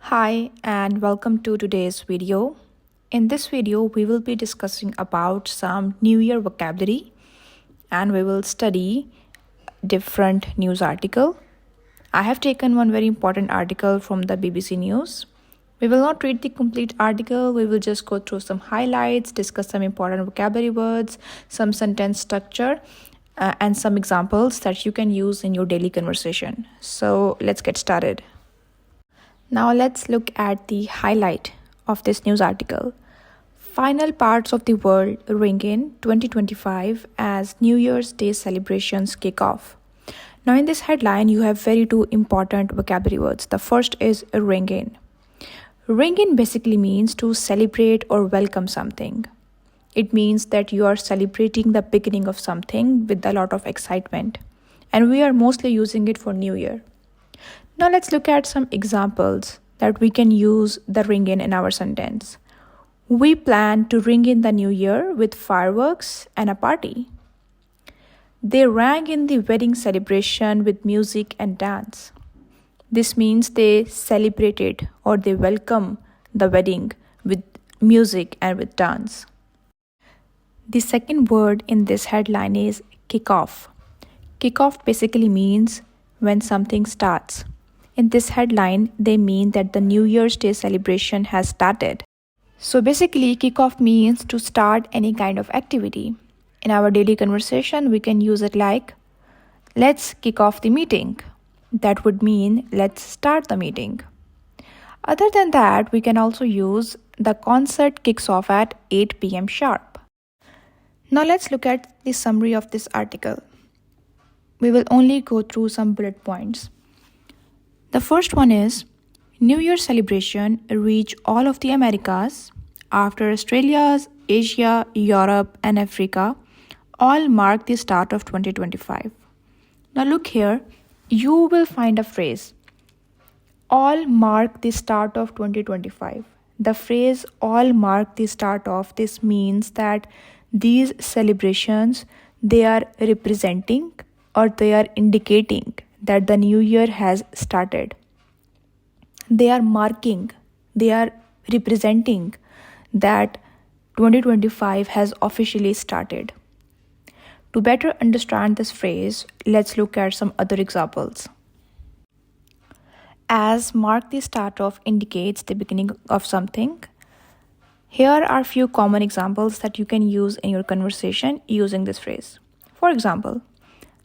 Hi and welcome to today's video. In this video, we will be discussing about some New Year vocabulary and we will study different news article. I have taken one very important article from the BBC News. We will not read the complete article, we will just go through some highlights, discuss some important vocabulary words, some sentence structure, and some examples that you can use in your daily conversation. So let's get started. Now let's look at the highlight of this news article. Final parts of the world ring in 2025 as New Year's Day celebrations kick off. Now in this headline you have very two important vocabulary words. The first is ring in. Ring in basically means to celebrate or welcome something. It means that you are celebrating the beginning of something with a lot of excitement. And we are mostly using it for New Year. Now let's look at some examples that we can use the ring in our sentence. We plan to ring in the new year with fireworks and a party. They rang in the wedding celebration with music and dance. This means they celebrated or they welcome the wedding with music and with dance. The second word in this headline is kick off. Kick off basically means when something starts. In this headline, they mean that the New Year's Day celebration has started. So basically, kickoff means to start any kind of activity. In our daily conversation, we can use it like, let's kick off the meeting. That would mean, let's start the meeting. Other than that, we can also use the concert kicks off at 8 p.m. sharp. Now let's look at the summary of this article. We will only go through some bullet points. The first one is, New Year celebration reach all of the Americas after Australia's, Asia, Europe and Africa all mark the start of 2025. Now look here, you will find a phrase, all mark the start of 2025. The phrase all mark the start of, this means that these celebrations, they are representing or they are indicating that the new year has started. They are marking, they are representing that 2025 has officially started. To better understand this phrase, let's look at some other examples. As mark the start of indicates the beginning of something, here are few common examples that you can use in your conversation using this phrase. For example,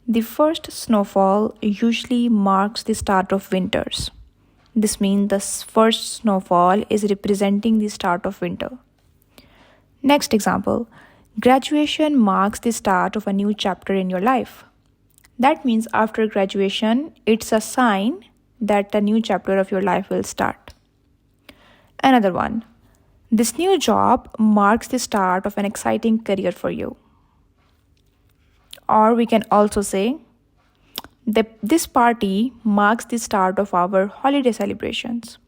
the first snowfall usually marks the start of winters. This means the first snowfall is representing the start of winter. Next example, graduation marks the start of a new chapter in your life. That means after graduation, it's a sign that a new chapter of your life will start. Another one, this new job marks the start of an exciting career for you. Or we can also say, this party marks the start of our holiday celebrations.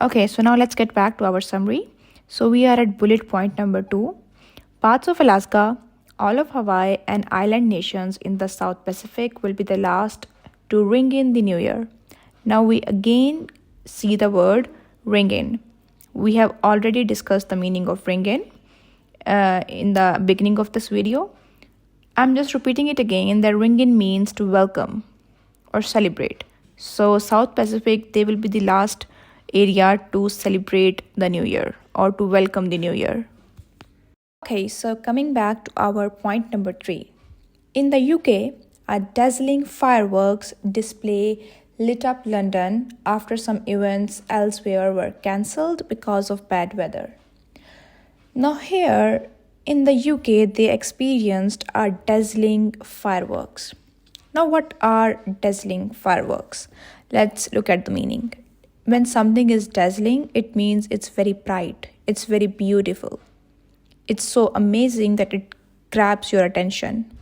Okay, so now let's get back to our summary. So we are at bullet point number 2. Parts of Alaska, all of Hawaii and island nations in the South Pacific will be the last to ring in the new year. Now we again see the word ring in. We have already discussed the meaning of ring in the beginning of this video. I'm just repeating it again that ring in means to welcome or celebrate. So South Pacific, they will be the last area to celebrate the new year or to welcome the new year. Okay, so coming back to our point number 3. In the UK, a dazzling fireworks display lit up London after some events elsewhere were cancelled because of bad weather. Now here, in the UK, they experienced a dazzling fireworks. Now, what are dazzling fireworks? Let's look at the meaning. When something is dazzling, it means it's very bright, it's very beautiful. It's so amazing that it grabs your attention.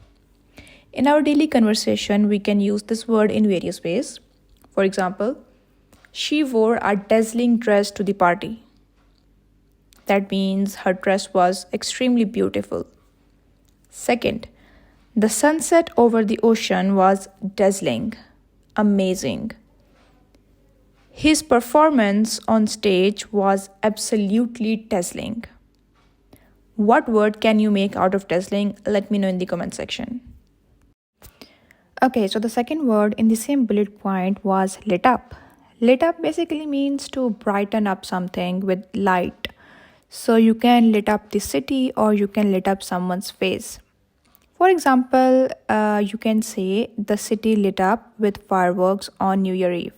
In our daily conversation, we can use this word in various ways. For example, she wore a dazzling dress to the party. That means her dress was extremely beautiful. Second, the sunset over the ocean was dazzling, amazing. His performance on stage was absolutely dazzling. What word can you make out of dazzling? Let me know in the comment section. Okay, so the second word in the same bullet point was lit up. Lit up basically means to brighten up something with light. So you can lit up the city or you can lit up someone's face. For example, you can say the city lit up with fireworks on New Year Eve.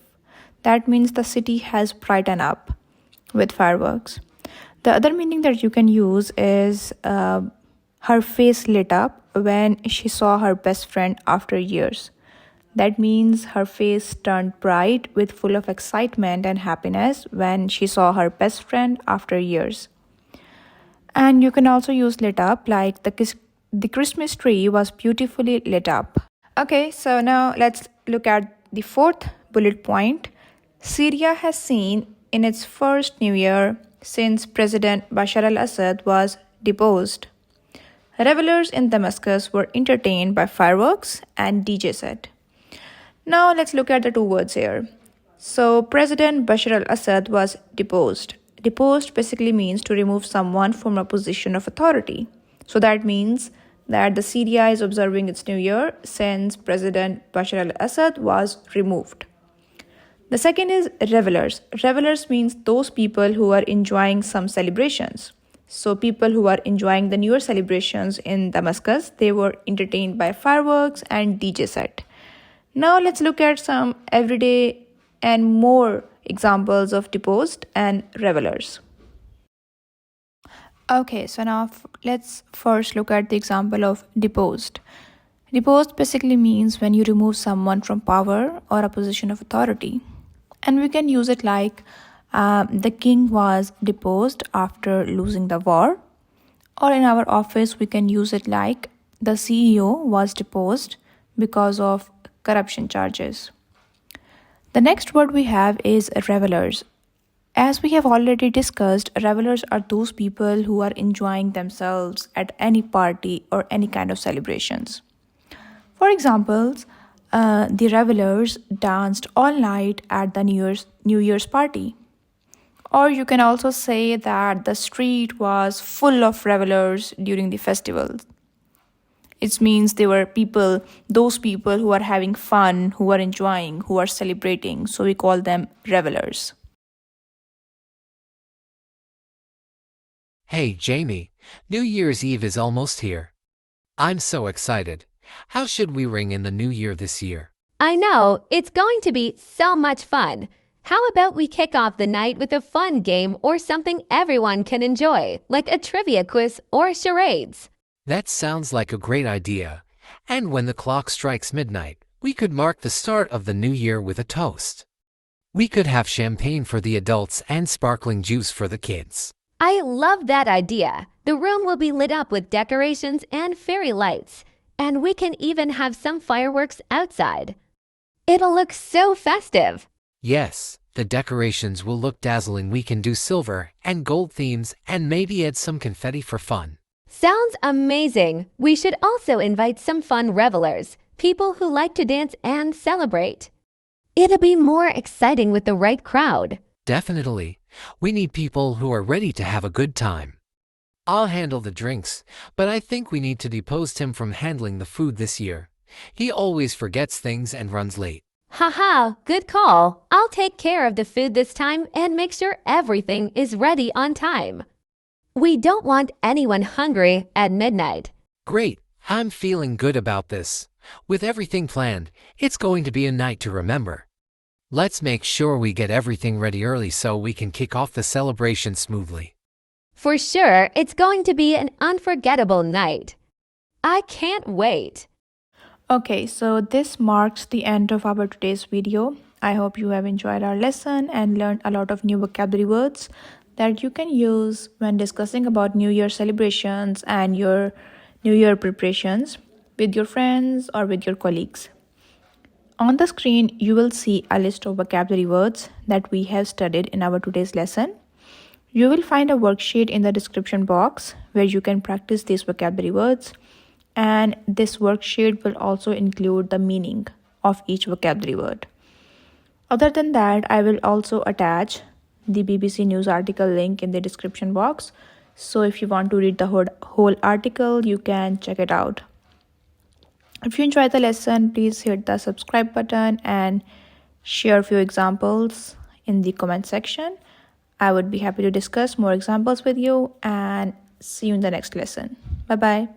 That means the city has brightened up with fireworks. The other meaning that you can use is her face lit up when she saw her best friend after years. That means her face turned bright with full of excitement and happiness when she saw her best friend after years. And you can also use lit up like the Christmas tree was beautifully lit up. Okay, so now let's look at the fourth bullet point. Syria has seen in its first new year since President Bashar al-Assad was deposed. Revelers in Damascus were entertained by fireworks and DJ set. Now let's look at the two words here. So President Bashar al-Assad was deposed. Deposed basically means to remove someone from a position of authority. So that means that the Syria is observing its new year since President Bashar al-Assad was removed. The second is revelers. Revelers means those people who are enjoying some celebrations. So people who are enjoying the New Year celebrations in Damascus, they were entertained by fireworks and DJ set. Now let's look at some everyday and more examples of deposed and revelers. Okay, so now let's first look at the example of deposed. Deposed basically means when you remove someone from power or a position of authority. And we can use it like the king was deposed after losing the war. Or in our office, we can use it like the CEO was deposed because of corruption charges. The next word we have is revelers. As we have already discussed, revelers are those people who are enjoying themselves at any party or any kind of celebrations. For example, the revelers danced all night at the New Year's party. Or you can also say that the street was full of revelers during the festival. It means they were those people who are having fun, who are enjoying, who are celebrating. So we call them revelers. Hey, Jamie, New Year's Eve is almost here. I'm so excited. How should we ring in the new year this year? I know, it's going to be so much fun. How about we kick off the night with a fun game or something everyone can enjoy, like a trivia quiz or charades? That sounds like a great idea. And when the clock strikes midnight, we could mark the start of the new year with a toast. We could have champagne for the adults and sparkling juice for the kids. I love that idea. The room will be lit up with decorations and fairy lights, and we can even have some fireworks outside. It'll look so festive. Yes, the decorations will look dazzling. We can do silver and gold themes and maybe add some confetti for fun. Sounds amazing. We should also invite some fun revelers, people who like to dance and celebrate. It'll be more exciting with the right crowd. Definitely. We need people who are ready to have a good time. I'll handle the drinks, but I think we need to depose him from handling the food this year. He always forgets things and runs late. Haha, good call. I'll take care of the food this time and make sure everything is ready on time. We don't want anyone hungry at midnight. Great, I'm feeling good about this. With everything planned, it's going to be a night to remember. Let's make sure we get everything ready early so we can kick off the celebration smoothly. For sure, it's going to be an unforgettable night. I can't wait. Okay, so this marks the end of our today's video. I hope you have enjoyed our lesson and learned a lot of new vocabulary words that you can use when discussing about New Year celebrations and your New Year preparations with your friends or with your colleagues. On the screen, you will see a list of vocabulary words that we have studied in our today's lesson. You will find a worksheet in the description box where you can practice these vocabulary words, and this worksheet will also include the meaning of each vocabulary word. Other than that, I will also attach the BBC News article link in the description box. So if you want to read the whole article, you can check it out. If you enjoyed the lesson, please hit the subscribe button and share a few examples in the comment section. I would be happy to discuss more examples with you and see you in the next lesson. Bye bye.